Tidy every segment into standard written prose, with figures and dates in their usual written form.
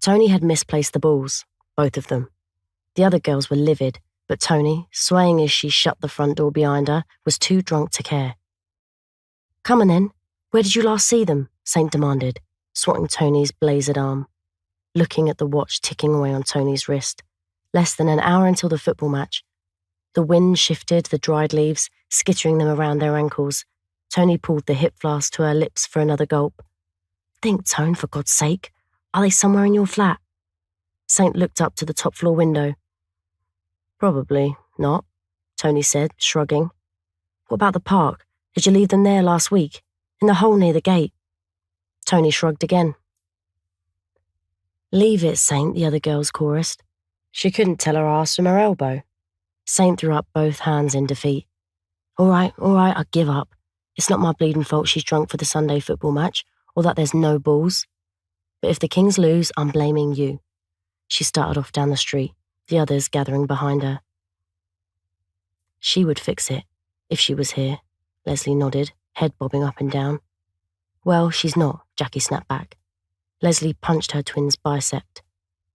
Tony had misplaced the balls, both of them. The other girls were livid, but Tony, swaying as she shut the front door behind her, was too drunk to care. "Come on then, where did you last see them?" Saint demanded, swatting Tony's blazered arm. Looking at the watch ticking away on Tony's wrist. Less than an hour until the football match. The wind shifted the dried leaves, skittering them around their ankles. Tony pulled the hip flask to her lips for another gulp. "Think, Tone, for God's sake. Are they somewhere in your flat?" Saint looked up to the top floor window. "Probably not," Tony said, shrugging. "What about the park? Did you leave them there last week? In the hole near the gate?" Tony shrugged again. "Leave it, Saint," the other girls chorused. She couldn't tell her arse from her elbow. Saint threw up both hands in defeat. All right, I give up. It's not my bleeding fault she's drunk for the Sunday football match, or that there's no balls. But if the Kings lose, I'm blaming you." She started off down the street, the others gathering behind her. "She would fix it, if she was here," Leslie nodded, head bobbing up and down. "Well, she's not," Jackie snapped back. Leslie punched her twin's bicep.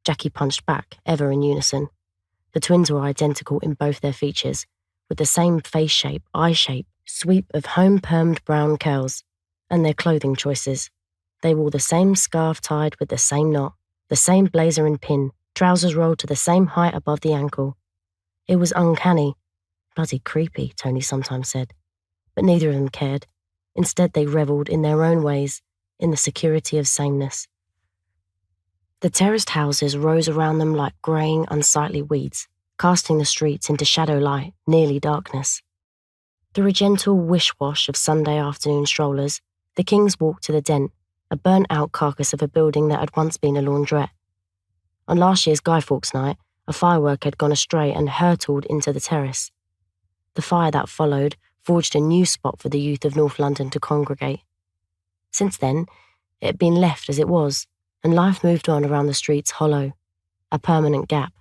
Jackie punched back, ever in unison. The twins were identical in both their features, with the same face shape, eye shape, sweep of home-permed brown curls, and their clothing choices. They wore the same scarf tied with the same knot, the same blazer and pin, trousers rolled to the same height above the ankle. It was uncanny. Bloody creepy, Tony sometimes said. But neither of them cared. Instead, they revelled in their own ways, in the security of sameness. The terraced houses rose around them like greying, unsightly weeds, casting the streets into shadow light, nearly darkness. Through a gentle wish-wash of Sunday afternoon strollers, the Kings walked to the Dent, a burnt-out carcass of a building that had once been a laundrette. On last year's Guy Fawkes night, a firework had gone astray and hurtled into the terrace. The fire that followed forged a new spot for the youth of North London to congregate. Since then, it had been left as it was, and life moved on around the streets hollow, a permanent gap,